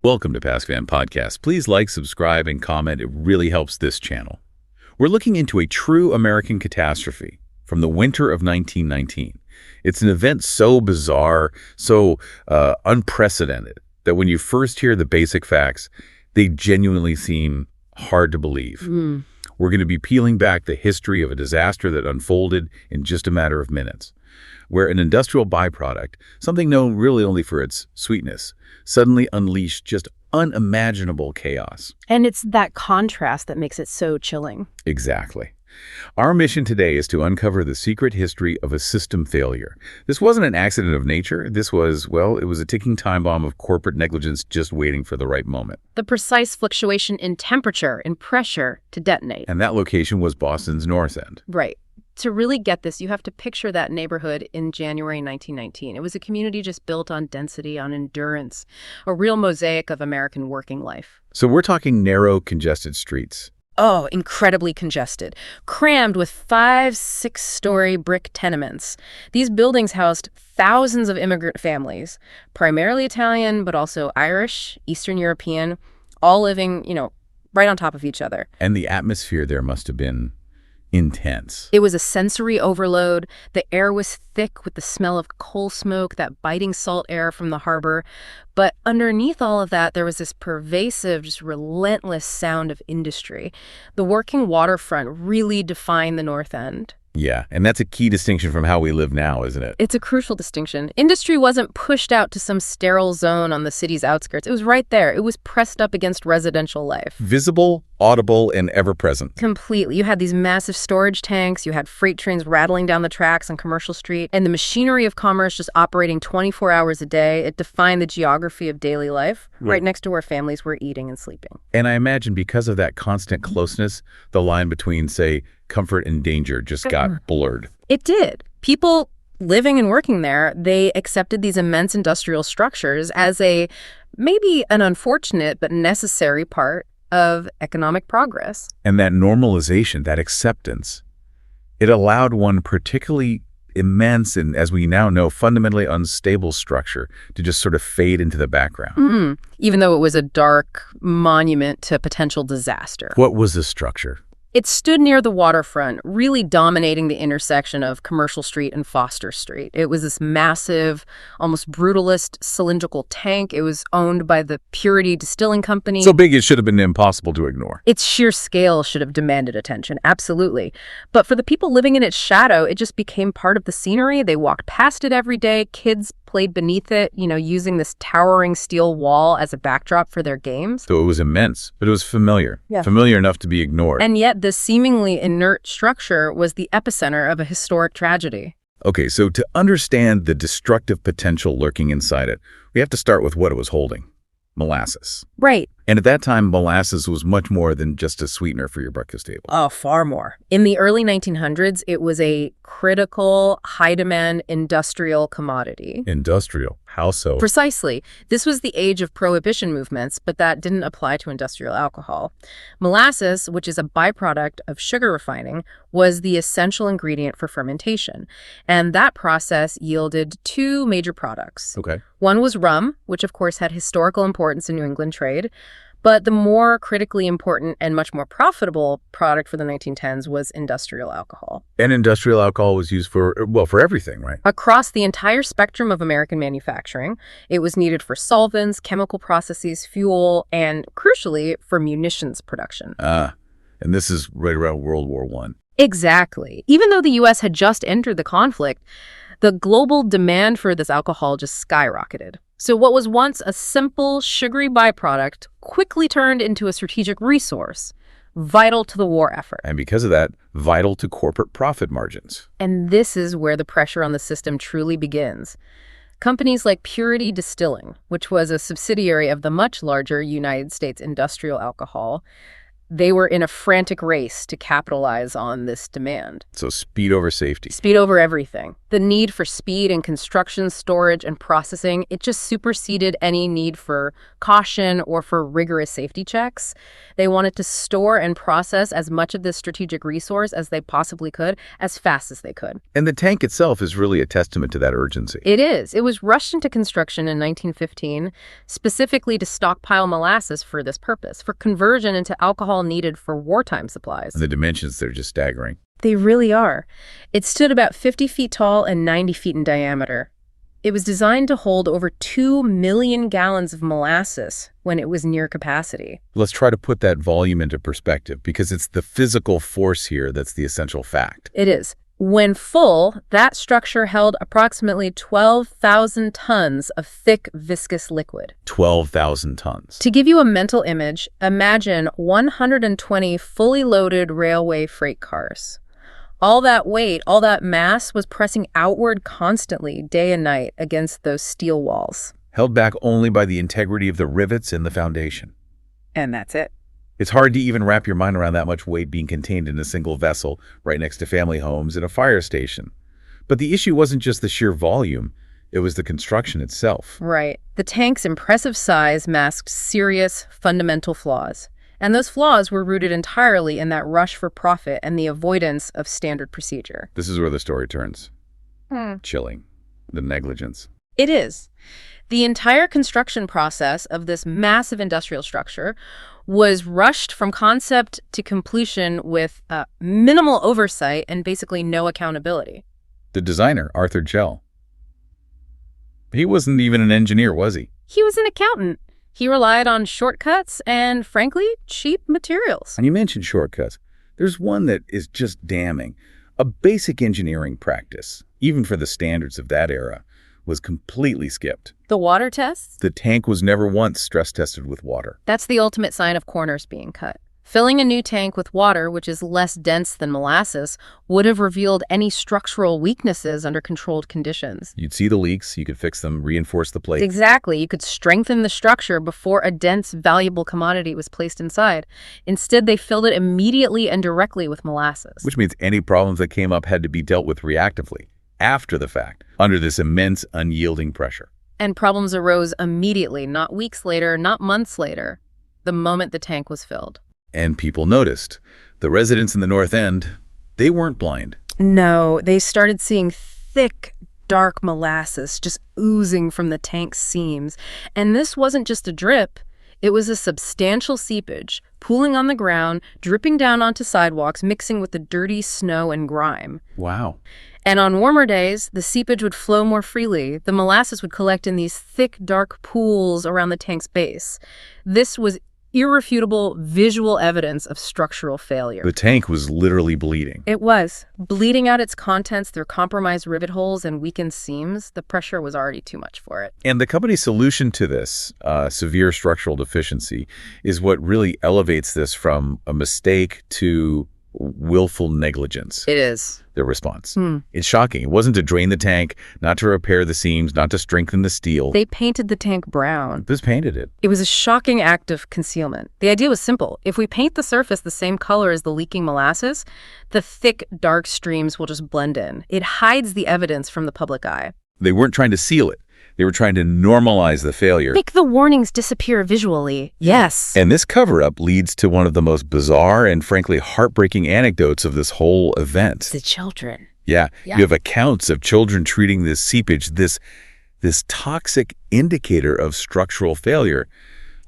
Welcome to Paskvan Podcasts. Please like, subscribe, and comment. It really helps this channel. We're looking into a true American catastrophe from the winter of 1919. It's an event so bizarre, so unprecedented, that when you first hear the basic facts, they genuinely seem hard to believe. We're going to be peeling back the history of a disaster that unfolded in just a matter of minutes, where an industrial byproduct, something known really only for its sweetness, suddenly unleashed just unimaginable chaos. And it's that contrast that makes it so chilling. Exactly. Our mission today is to uncover the secret history of a system failure. This wasn't an accident of nature. This was, well, it was a ticking time bomb of corporate negligence just waiting for the right moment. The precise fluctuation in temperature and pressure to detonate. And that location was Boston's North End. Right. To really get this, you have to picture that neighborhood in January 1919. It was a community just built on density, on endurance, a real mosaic of American working life. So we're talking narrow, congested streets. Oh, incredibly congested, crammed with 5, 6-story brick tenements. These buildings housed thousands of immigrant families, primarily Italian, but also Irish, Eastern European, all living, right on top of each other. And the atmosphere there must have been intense. It was a sensory overload. The air was thick with the smell of coal smoke, that biting salt air from the harbor. But underneath all of that, there was this pervasive, just relentless sound of industry. The working waterfront really defined the North End. Yeah, and that's a key distinction from how we live now, isn't it? It's a crucial distinction. Industry wasn't pushed out to some sterile zone on the city's outskirts. It was right there. It was pressed up against residential life. Visible, audible, and ever-present. Completely. You had these massive storage tanks, you had freight trains rattling down the tracks on Commercial Street, and the machinery of commerce just operating 24 hours a day. It defined the geography of daily life, right next to where families were eating and sleeping. And I imagine because of that constant closeness, the line between, say, comfort and danger just got blurred. It did. People living and working there, they accepted these immense industrial structures as maybe an unfortunate but necessary part of economic progress. And that normalization, that acceptance, it allowed one particularly immense and, as we now know, fundamentally unstable structure to just sort of fade into the background. Even though it was a dark monument to potential disaster. What was this structure? It stood near the waterfront, really dominating the intersection of Commercial Street and Foster Street. It was this massive, almost brutalist cylindrical tank. It was owned by the Purity Distilling Company. So big it should have been impossible to ignore. Its sheer scale should have demanded attention, absolutely. But for the people living in its shadow, it just became part of the scenery. They walked past it every day. Kids played beneath it, using this towering steel wall as a backdrop for their games. So it was immense, but it was familiar. Yeah. Familiar enough to be ignored. And yet this seemingly inert structure was the epicenter of a historic tragedy. Okay, so to understand the destructive potential lurking inside it, we have to start with what it was holding. Molasses. Right. And at that time, molasses was much more than just a sweetener for your breakfast table. Oh, far more. In the early 1900s, it was a critical, high-demand industrial commodity. Industrial? How so? Precisely. This was the age of prohibition movements, but that didn't apply to industrial alcohol. Molasses, which is a byproduct of sugar refining, was the essential ingredient for fermentation. And that process yielded 2 major products. Okay. One was rum, which of course had historical importance in New England trade. But the more critically important and much more profitable product for the 1910s was industrial alcohol. And industrial alcohol was used for everything, right? Across the entire spectrum of American manufacturing, it was needed for solvents, chemical processes, fuel, and crucially, for munitions production. And this is right around World War I. Exactly. Even though the U.S. had just entered the conflict, the global demand for this alcohol just skyrocketed. So what was once a simple, sugary byproduct quickly turned into a strategic resource, vital to the war effort. And because of that, vital to corporate profit margins. And this is where the pressure on the system truly begins. Companies like Purity Distilling, which was a subsidiary of the much larger United States Industrial Alcohol, They were in a frantic race to capitalize on this demand. So speed over safety. Speed over everything. The need for speed in construction, storage, and processing, it just superseded any need for caution or for rigorous safety checks. They wanted to store and process as much of this strategic resource as they possibly could, as fast as they could. And the tank itself is really a testament to that urgency. It is. It was rushed into construction in 1915, specifically to stockpile molasses for this purpose, for conversion into alcohol needed for wartime supplies. And the dimensions, they're just staggering. They really are. It stood about 50 feet tall and 90 feet in diameter. It was designed to hold over 2 million gallons of molasses when it was near capacity. Let's try to put that volume into perspective, because it's the physical force here that's the essential fact. It is. When full, that structure held approximately 12,000 tons of thick, viscous liquid. 12,000 tons. To give you a mental image, imagine 120 fully loaded railway freight cars. All that weight, all that mass was pressing outward constantly, day and night, against those steel walls. Held back only by the integrity of the rivets in the foundation. And that's it. It's hard to even wrap your mind around that much weight being contained in a single vessel right next to family homes and a fire station. But the issue wasn't just the sheer volume, it was the construction itself. Right. The tank's impressive size masked serious, fundamental flaws. And those flaws were rooted entirely in that rush for profit and the avoidance of standard procedure. This is where the story turns. Chilling. The negligence. It is. The entire construction process of this massive industrial structure was rushed from concept to completion with minimal oversight and basically no accountability. The designer, Arthur Gell. He wasn't even an engineer, was he? He was an accountant. He relied on shortcuts and, frankly, cheap materials. And you mentioned shortcuts. There's one that is just damning. A basic engineering practice, even for the standards of that era, was completely skipped. The water tests? The tank was never once stress tested with water. That's the ultimate sign of corners being cut. Filling a new tank with water, which is less dense than molasses, would have revealed any structural weaknesses under controlled conditions. You'd see the leaks, you could fix them, reinforce the plate. Exactly. You could strengthen the structure before a dense, valuable commodity was placed inside. Instead, they filled it immediately and directly with molasses. Which means any problems that came up had to be dealt with reactively, after the fact, under this immense, unyielding pressure. And problems arose immediately, not weeks later, not months later, the moment the tank was filled. And people noticed. The residents in the North End, they weren't blind. No, they started seeing thick, dark molasses just oozing from the tank's seams. And this wasn't just a drip. It was a substantial seepage, pooling on the ground, dripping down onto sidewalks, mixing with the dirty snow and grime. Wow. And on warmer days, the seepage would flow more freely. The molasses would collect in these thick, dark pools around the tank's base. This was irrefutable visual evidence of structural failure. The tank was literally bleeding. It was. Bleeding out its contents through compromised rivet holes and weakened seams. The pressure was already too much for it. And the company's solution to this severe structural deficiency is what really elevates this from a mistake to willful negligence. It is. Their response. It's shocking. It wasn't to drain the tank, not to repair the seams, not to strengthen the steel. They painted the tank brown. This painted it. It was a shocking act of concealment. The idea was simple. If we paint the surface the same color as the leaking molasses, the thick, dark streams will just blend in. It hides the evidence from the public eye. They weren't trying to seal it. They were trying to normalize the failure. Make the warnings disappear visually. Yes. And this cover-up leads to one of the most bizarre and frankly heartbreaking anecdotes of this whole event. The children. Yeah. You have accounts of children treating this seepage, this toxic indicator of structural failure,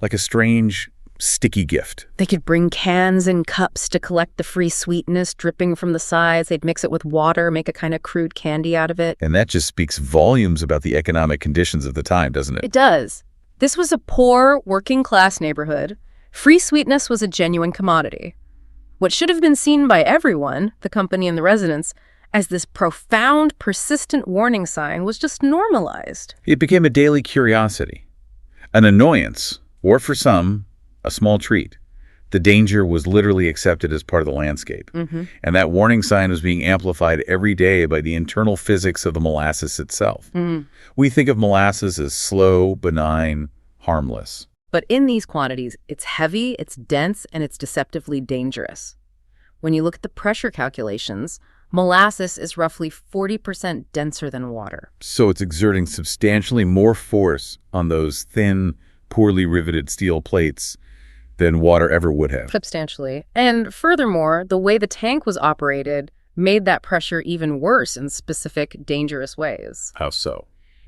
like a strange, sticky gift. They could bring cans and cups to collect the free sweetness dripping from the sides. They'd mix it with water, make a kind of crude candy out of it. And that just speaks volumes about the economic conditions of the time, doesn't it? It does. This was a poor, working-class neighborhood. Free sweetness was a genuine commodity. What should have been seen by everyone, the company and the residents, as this profound, persistent warning sign was just normalized. It became a daily curiosity, an annoyance, or for some, a small treat. The danger was literally accepted as part of the landscape. And that warning sign was being amplified every day by the internal physics of the molasses itself. We think of molasses as slow, benign, harmless. But in these quantities, it's heavy, it's dense, and it's deceptively dangerous. When you look at the pressure calculations, molasses is roughly 40% denser than water. So it's exerting substantially more force on those thin, poorly riveted steel plates than water ever would have. Substantially. And furthermore, the way the tank was operated made that pressure even worse in specific, dangerous ways. How so?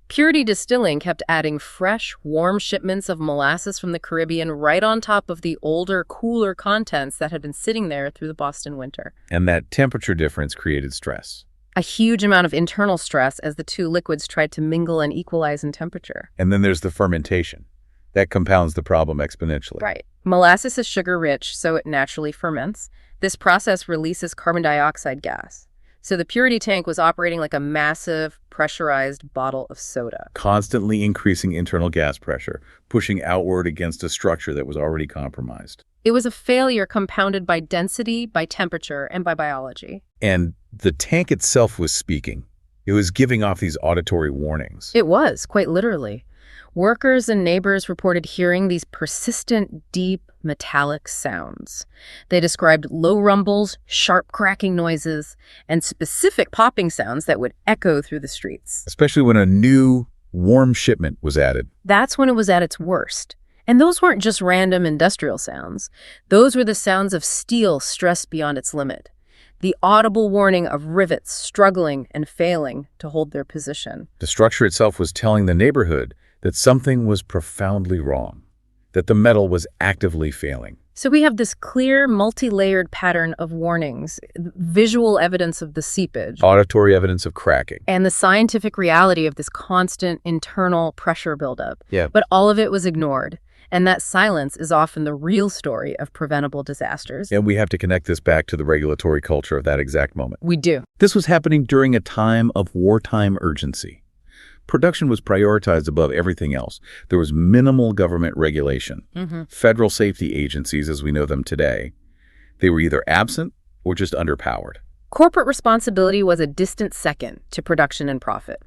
Purity Distilling kept adding fresh, warm shipments of molasses from the Caribbean right on top of the older, cooler contents that had been sitting there through the Boston winter. And that temperature difference created stress. A huge amount of internal stress as the two liquids tried to mingle and equalize in temperature. And then there's the fermentation. That compounds the problem exponentially. Right. Molasses is sugar-rich, so it naturally ferments. This process releases carbon dioxide gas. So the Purity tank was operating like a massive, pressurized bottle of soda. Constantly increasing internal gas pressure, pushing outward against a structure that was already compromised. It was a failure compounded by density, by temperature, and by biology. And the tank itself was speaking. It was giving off these auditory warnings. It was, quite literally. Workers and neighbors reported hearing these persistent, deep, metallic sounds. They described low rumbles, sharp cracking noises, and specific popping sounds that would echo through the streets. Especially when a new, warm shipment was added. That's when it was at its worst. And those weren't just random industrial sounds. Those were the sounds of steel stressed beyond its limit. The audible warning of rivets struggling and failing to hold their position. The structure itself was telling the neighborhood that something was profoundly wrong, that the metal was actively failing. So we have this clear, multi-layered pattern of warnings, visual evidence of the seepage, Auditory evidence of cracking. and the scientific reality of this constant internal pressure buildup. Yeah. But all of it was ignored. And that silence is often the real story of preventable disasters. And we have to connect this back to the regulatory culture of that exact moment. We do. This was happening during a time of wartime urgency. Production was prioritized above everything else. There was minimal government regulation. Federal safety agencies, as we know them today, they were either absent or just underpowered. Corporate responsibility was a distant second to production and profit.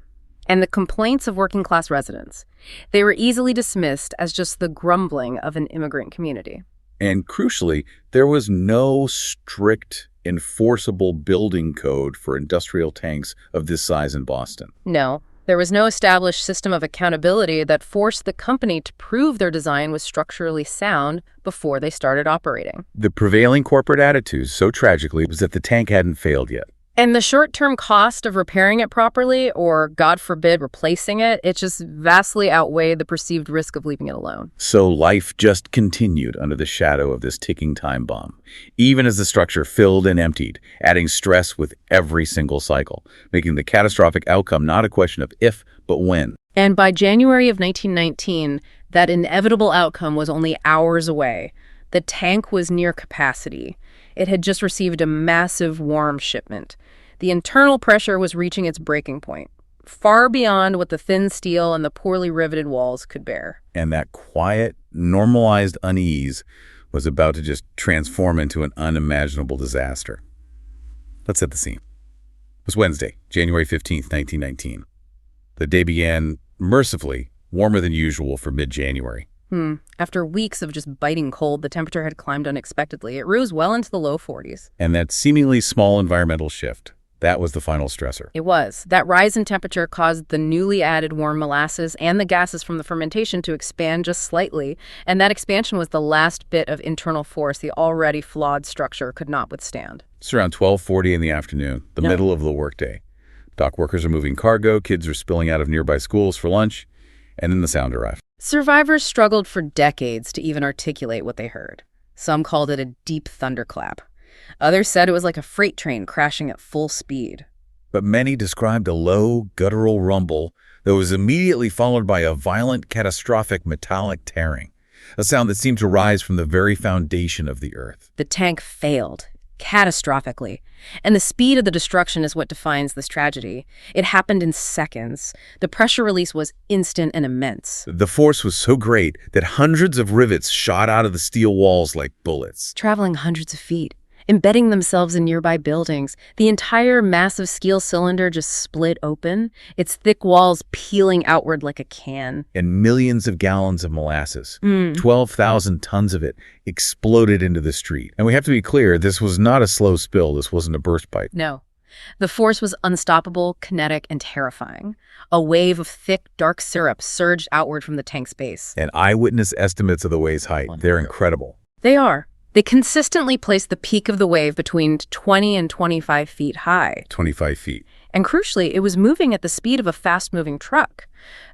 And the complaints of working-class residents, they were easily dismissed as just the grumbling of an immigrant community. And crucially, there was no strict, enforceable building code for industrial tanks of this size in Boston. No, there was no established system of accountability that forced the company to prove their design was structurally sound before they started operating. The prevailing corporate attitude, so tragically, was that the tank hadn't failed yet. And the short-term cost of repairing it properly, or God forbid, replacing it, it just vastly outweighed the perceived risk of leaving it alone. So life just continued under the shadow of this ticking time bomb, even as the structure filled and emptied, adding stress with every single cycle, making the catastrophic outcome not a question of if, but when. And by January of 1919, that inevitable outcome was only hours away. The tank was near capacity. It had just received a massive warm shipment. The internal pressure was reaching its breaking point, far beyond what the thin steel and the poorly riveted walls could bear. And that quiet, normalized unease was about to just transform into an unimaginable disaster. Let's set the scene. It was Wednesday, January 15th, 1919. The day began, mercifully, warmer than usual for mid-January. After weeks of just biting cold, the temperature had climbed unexpectedly. It rose well into the low 40s. And that seemingly small environmental shift, that was the final stressor. It was. That rise in temperature caused the newly added warm molasses and the gases from the fermentation to expand just slightly, and that expansion was the last bit of internal force the already flawed structure could not withstand. It's around 12:40 in the afternoon, the middle of the workday. Dock workers are moving cargo, kids are spilling out of nearby schools for lunch, and then the sound arrived. Survivors struggled for decades to even articulate what they heard. Some called it a deep thunderclap. Others said it was like a freight train crashing at full speed. But many described a low, guttural rumble that was immediately followed by a violent, catastrophic metallic tearing, a sound that seemed to rise from the very foundation of the earth. The tank failed, catastrophically. And the speed of the destruction is what defines this tragedy. It happened in seconds. The pressure release was instant and immense. The force was so great that hundreds of rivets shot out of the steel walls like bullets. Traveling hundreds of feet. embedding themselves in nearby buildings. The entire massive steel cylinder just split open, its thick walls peeling outward like a can. And millions of gallons of molasses, Mm. 12,000 tons of it, exploded into the street. And we have to be clear, this was not a slow spill. This wasn't a burst pipe. No. The force was unstoppable, kinetic, and terrifying. A wave of thick, dark syrup surged outward from the tank's base. And eyewitness estimates of the wave's height, they're incredible. They are. They consistently place the peak of the wave between 20 and 25 feet high. 25 feet. And crucially, it was moving at the speed of a fast-moving truck.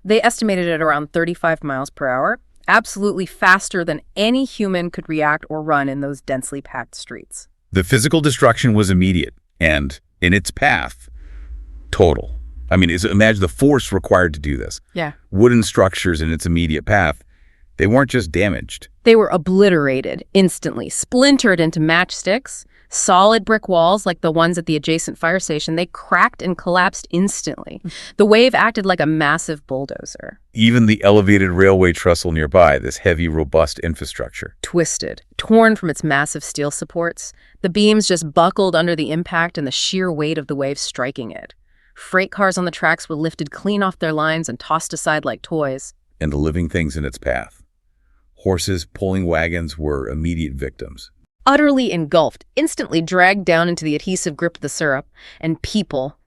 They estimated it around 35 miles per hour, absolutely faster than any human could react or run in those densely packed streets. The physical destruction was immediate, and in its path, total. I mean, imagine the force required to do this. Yeah. Wooden structures in its immediate path, they weren't just damaged. They were obliterated instantly, splintered into matchsticks. Solid brick walls, like the ones at the adjacent fire station, they cracked and collapsed instantly. The wave acted like a massive bulldozer. Even the elevated railway trestle nearby, this heavy, robust infrastructure. Twisted, torn from its massive steel supports. The beams just buckled under the impact and the sheer weight of the wave striking it. Freight cars on the tracks were lifted clean off their lines and tossed aside like toys. And the living things in its path. Horses pulling wagons were immediate victims. Utterly engulfed, instantly dragged down into the adhesive grip of the syrup, and people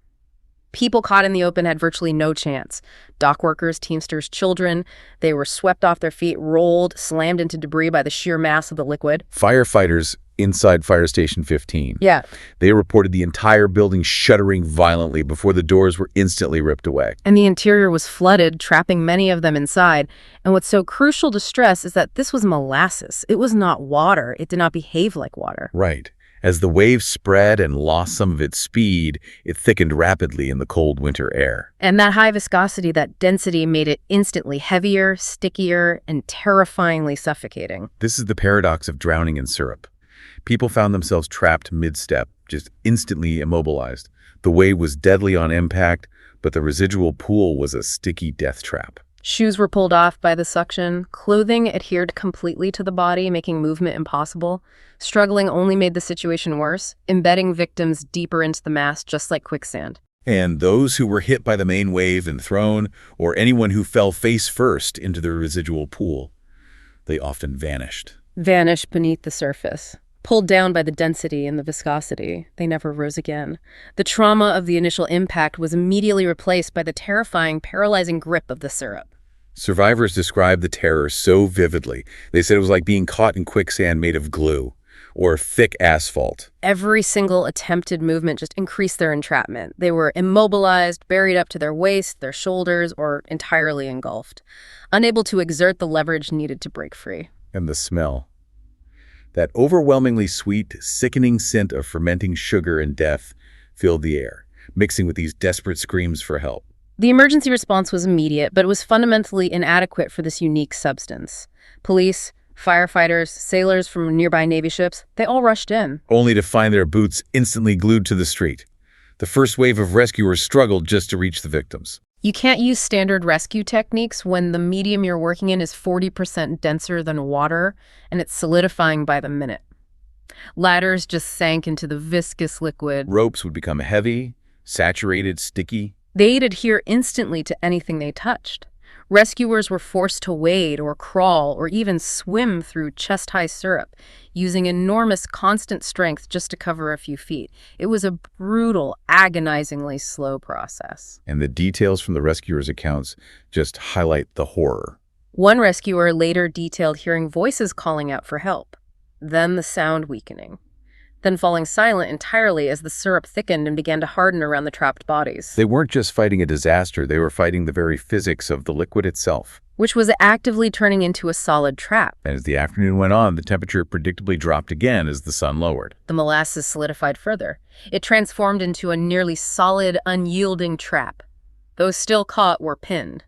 caught in the open had virtually no chance. Dock workers, teamsters, children, they were swept off their feet, rolled, slammed into debris by the sheer mass of the liquid. Firefighters inside Fire Station 15. Yeah. They reported the entire building shuddering violently before the doors were instantly ripped away. And the interior was flooded, trapping many of them inside. And what's so crucial to stress is that this was molasses. It was not water. It did not behave like water. Right. As the wave spread and lost some of its speed, it thickened rapidly in the cold winter air. And that high viscosity, that density, made it instantly heavier, stickier, and terrifyingly suffocating. This is the paradox of drowning in syrup. People found themselves trapped mid-step, just instantly immobilized. The wave was deadly on impact, but the residual pool was a sticky death trap. Shoes were pulled off by the suction. Clothing adhered completely to the body, making movement impossible. Struggling only made the situation worse, embedding victims deeper into the mass, just like quicksand. And those who were hit by the main wave and thrown, or anyone who fell face first into the residual pool, they often vanished. Vanished beneath the surface. Pulled down by the density and the viscosity, they never rose again. The trauma of the initial impact was immediately replaced by the terrifying, paralyzing grip of the syrup. Survivors described the terror so vividly. They said it was like being caught in quicksand made of glue or thick asphalt. Every single attempted movement just increased their entrapment. They were immobilized, buried up to their waist, their shoulders, or entirely engulfed, unable to exert the leverage needed to break free. And the smell. That overwhelmingly sweet, sickening scent of fermenting sugar and death filled the air, mixing with these desperate screams for help. The emergency response was immediate, but it was fundamentally inadequate for this unique substance. Police, firefighters, sailors from nearby Navy ships, they all rushed in. Only to find their boots instantly glued to the street. The first wave of rescuers struggled just to reach the victims. You can't use standard rescue techniques when the medium you're working in is 40% denser than water, and it's solidifying by the minute. Ladders just sank into the viscous liquid. Ropes would become heavy, saturated, sticky. They'd adhere instantly to anything they touched. Rescuers were forced to wade or crawl or even swim through chest-high syrup, using enormous constant strength just to cover a few feet. It was a brutal, agonizingly slow process. And the details from the rescuers' accounts just highlight the horror. One rescuer later detailed hearing voices calling out for help, then the sound weakening, then falling silent entirely as the syrup thickened and began to harden around the trapped bodies. They weren't just fighting a disaster, they were fighting the very physics of the liquid itself. Which was actively turning into a solid trap. And as the afternoon went on, the temperature predictably dropped again as the sun lowered. The molasses solidified further. It transformed into a nearly solid, unyielding trap. Those still caught were pinned,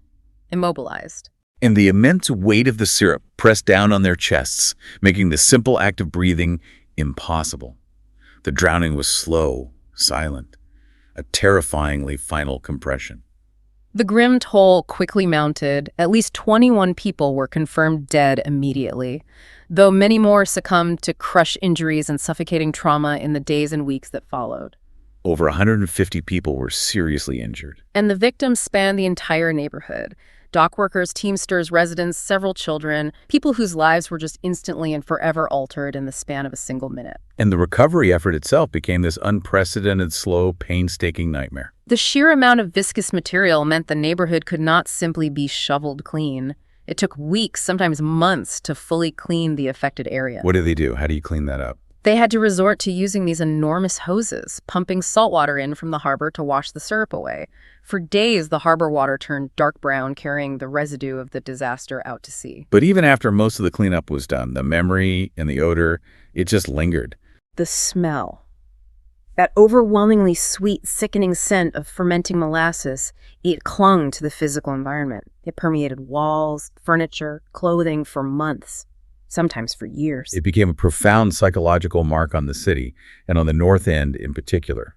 immobilized. And the immense weight of the syrup pressed down on their chests, making the simple act of breathing impossible. The drowning was slow, silent, a terrifyingly final compression. The grim toll quickly mounted. At least 21 people were confirmed dead immediately, though many more succumbed to crush injuries and suffocating trauma in the days and weeks that followed. Over 150 people were seriously injured. And the victims spanned the entire neighborhood. Dock workers, Teamsters, residents, several children, people whose lives were just instantly and forever altered in the span of a single minute. And the recovery effort itself became this unprecedented, slow, painstaking nightmare. The sheer amount of viscous material meant the neighborhood could not simply be shoveled clean. It took weeks, sometimes months, to fully clean the affected area. What do they do? How do you clean that up? They had to resort to using these enormous hoses, pumping salt water in from the harbor to wash the syrup away. For days, the harbor water turned dark brown, carrying the residue of the disaster out to sea. But even after most of the cleanup was done, the memory and the odor, it just lingered. The smell. That overwhelmingly sweet, sickening scent of fermenting molasses, it clung to the physical environment. It permeated walls, furniture, clothing for months, sometimes for years. It became a profound psychological mark on the city, and on the North End in particular.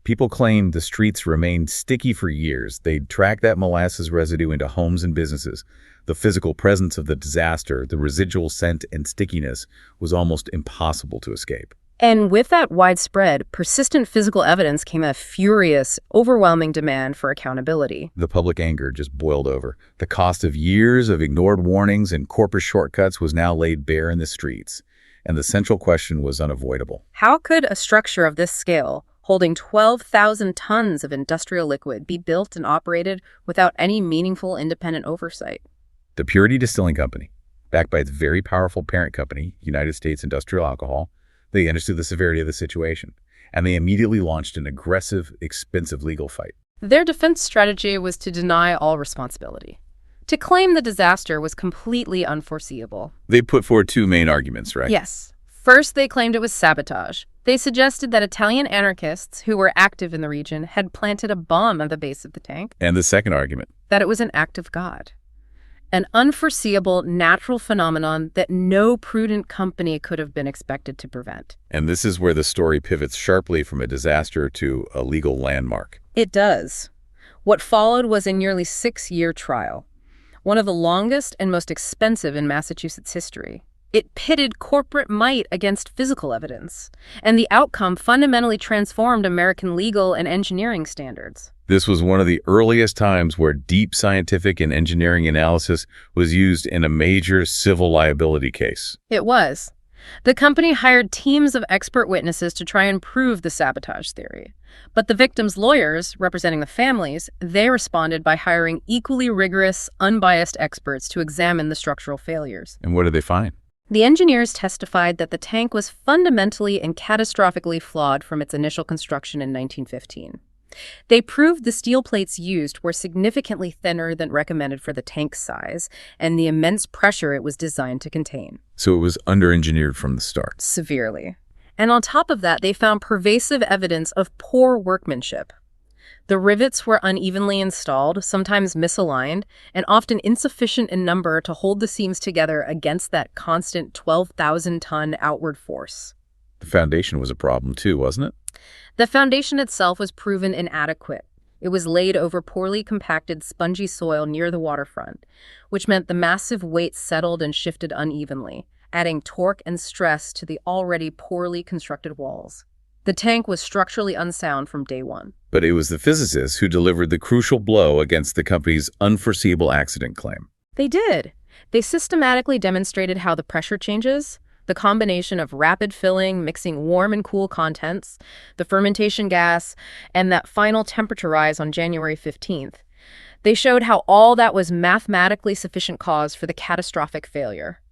People claimed the streets remained sticky for years. They'd track that molasses residue into homes and businesses. The physical presence of the disaster, the residual scent and stickiness, was almost impossible to escape. And with that widespread, persistent physical evidence came a furious, overwhelming demand for accountability. The public anger just boiled over. The cost of years of ignored warnings and corporate shortcuts was now laid bare in the streets. And the central question was unavoidable. How could a structure of this scale, holding 12,000 tons of industrial liquid, be built and operated without any meaningful independent oversight? The Purity Distilling Company, backed by its very powerful parent company, United States Industrial Alcohol, they understood the severity of the situation, and they immediately launched an aggressive, expensive legal fight. Their defense strategy was to deny all responsibility, to claim the disaster was completely unforeseeable. They put forward two main arguments, right? Yes. First, they claimed it was sabotage. They suggested that Italian anarchists who were active in the region had planted a bomb at the base of the tank. And the second argument? That it was an act of God. An unforeseeable natural phenomenon that no prudent company could have been expected to prevent. And this is where the story pivots sharply from a disaster to a legal landmark. It does. What followed was a nearly 6-year trial, one of the longest and most expensive in Massachusetts history. It pitted corporate might against physical evidence, and the outcome fundamentally transformed American legal and engineering standards. This was one of the earliest times where deep scientific and engineering analysis was used in a major civil liability case. It was. The company hired teams of expert witnesses to try and prove the sabotage theory. But the victims' lawyers, representing the families, they responded by hiring equally rigorous, unbiased experts to examine the structural failures. And what did they find? The engineers testified that the tank was fundamentally and catastrophically flawed from its initial construction in 1915. They proved the steel plates used were significantly thinner than recommended for the tank's size and the immense pressure it was designed to contain. So it was under-engineered from the start. Severely. And on top of that, they found pervasive evidence of poor workmanship. The rivets were unevenly installed, sometimes misaligned, and often insufficient in number to hold the seams together against that constant 12,000-ton outward force. The foundation was a problem too, wasn't it? The foundation itself was proven inadequate. It was laid over poorly compacted, spongy soil near the waterfront, which meant the massive weight settled and shifted unevenly, adding torque and stress to the already poorly constructed walls. The tank was structurally unsound from day one. But it was the physicists who delivered the crucial blow against the company's unforeseeable accident claim. They did. They systematically demonstrated how the pressure changes, the combination of rapid filling, mixing warm and cool contents, the fermentation gas, and that final temperature rise on January 15th. They showed how all that was mathematically sufficient cause for the catastrophic failure.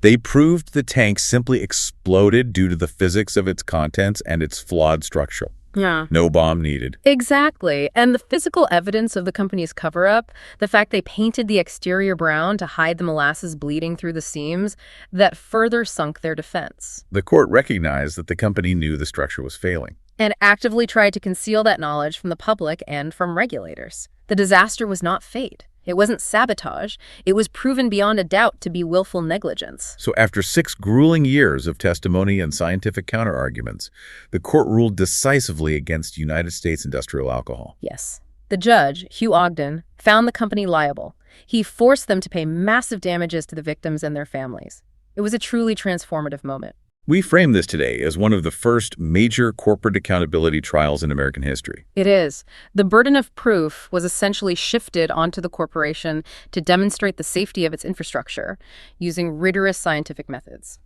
They proved the tank simply exploded due to the physics of its contents and its flawed structure. Yeah. No bomb needed. Exactly. And the physical evidence of the company's cover-up, the fact they painted the exterior brown to hide the molasses bleeding through the seams, that further sunk their defense. The court recognized that the company knew the structure was failing And actively tried to conceal that knowledge from the public and from regulators. The disaster was not fate. It wasn't sabotage. It was proven beyond a doubt to be willful negligence. So after 6 grueling years of testimony and scientific counterarguments, the court ruled decisively against United States Industrial Alcohol. Yes. The judge, Hugh Ogden, found the company liable. He forced them to pay massive damages to the victims and their families. It was a truly transformative moment. We frame this today as one of the first major corporate accountability trials in American history. It is. The burden of proof was essentially shifted onto the corporation to demonstrate the safety of its infrastructure using rigorous scientific methods.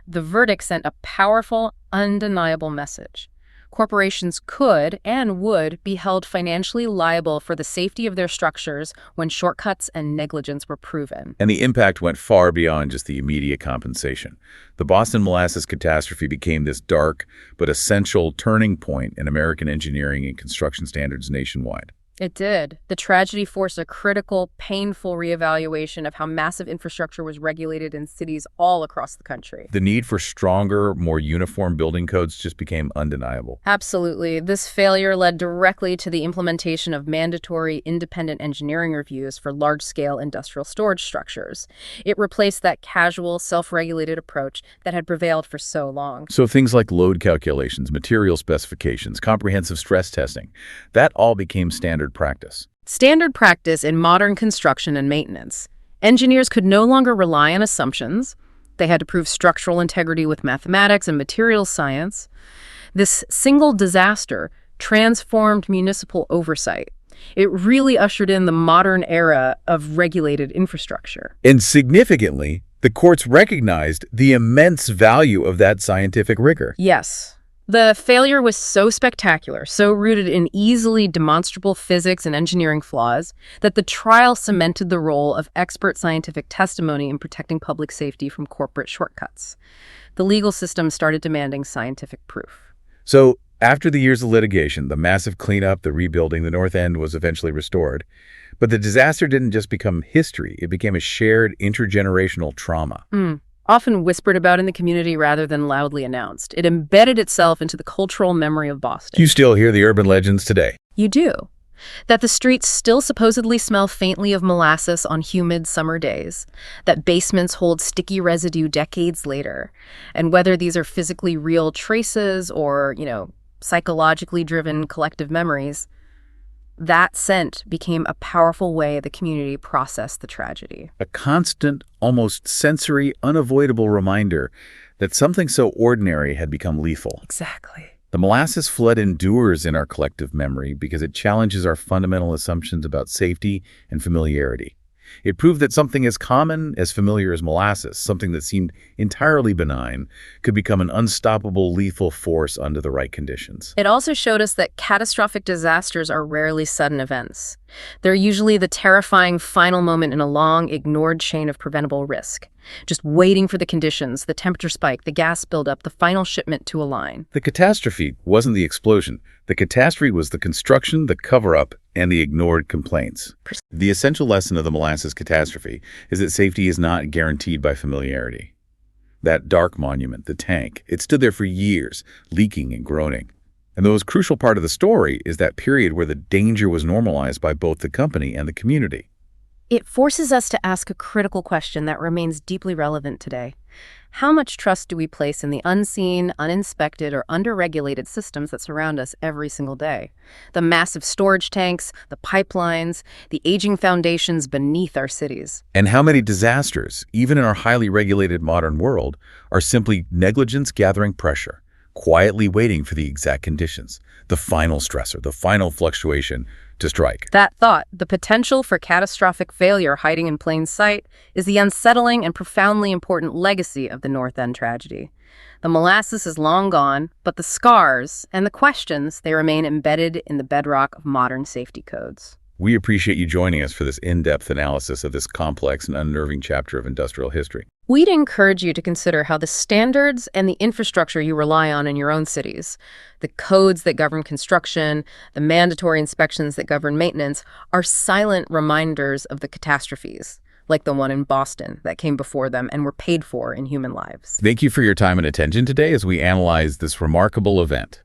The verdict sent a powerful, undeniable message. Corporations could and would be held financially liable for the safety of their structures when shortcuts and negligence were proven. And the impact went far beyond just the immediate compensation. The Boston Molasses catastrophe became this dark but essential turning point in American engineering and construction standards nationwide. It did. The tragedy forced a critical, painful reevaluation of how massive infrastructure was regulated in cities all across the country. The need for stronger, more uniform building codes just became undeniable. Absolutely. This failure led directly to the implementation of mandatory independent engineering reviews for large-scale industrial storage structures. It replaced that casual, self-regulated approach that had prevailed for so long. So things like load calculations, material specifications, comprehensive stress testing, that all became standard practice. Standard practice in modern construction and maintenance. Engineers could no longer rely on assumptions. They had to prove structural integrity with mathematics and materials science. This single disaster transformed municipal oversight. It really ushered in the modern era of regulated infrastructure. And significantly, the courts recognized the immense value of that scientific rigor. Yes. The failure was so spectacular, so rooted in easily demonstrable physics and engineering flaws, that the trial cemented the role of expert scientific testimony in protecting public safety from corporate shortcuts. The legal system started demanding scientific proof. So, after the years of litigation, the massive cleanup, the rebuilding, the North End was eventually restored. But the disaster didn't just become history, it became a shared intergenerational trauma. Often whispered about in the community rather than loudly announced. It embedded itself into the cultural memory of Boston. You still hear the urban legends today. You do. That the streets still supposedly smell faintly of molasses on humid summer days. That basements hold sticky residue decades later. And whether these are physically real traces or, psychologically driven collective memories, that scent became a powerful way the community processed the tragedy. A constant, almost sensory, unavoidable reminder that something so ordinary had become lethal. Exactly. The molasses flood endures in our collective memory because it challenges our fundamental assumptions about safety and familiarity. It proved that something as common, as familiar as molasses, something that seemed entirely benign, could become an unstoppable, lethal force under the right conditions. It also showed us that catastrophic disasters are rarely sudden events. They're usually the terrifying final moment in a long, ignored chain of preventable risk. Just waiting for the conditions, the temperature spike, the gas buildup, the final shipment to align. The catastrophe wasn't the explosion. The catastrophe was the construction, the cover-up, and the ignored complaints. The essential lesson of the molasses catastrophe is that safety is not guaranteed by familiarity. That dark monument, the tank, it stood there for years, leaking and groaning. And the most crucial part of the story is that period where the danger was normalized by both the company and the community. It forces us to ask a critical question that remains deeply relevant today. How much trust do we place in the unseen, uninspected, or underregulated systems that surround us every single day? The massive storage tanks, the pipelines, the aging foundations beneath our cities. And how many disasters, even in our highly regulated modern world, are simply negligence gathering pressure, quietly waiting for the exact conditions, the final stressor, the final fluctuation to strike. That thought, the potential for catastrophic failure hiding in plain sight, is the unsettling and profoundly important legacy of the North End tragedy. The molasses is long gone, but the scars and the questions, they remain embedded in the bedrock of modern safety codes. We appreciate you joining us for this in-depth analysis of this complex and unnerving chapter of industrial history. We'd encourage you to consider how the standards and the infrastructure you rely on in your own cities, the codes that govern construction, the mandatory inspections that govern maintenance, are silent reminders of the catastrophes, like the one in Boston that came before them and were paid for in human lives. Thank you for your time and attention today as we analyze this remarkable event.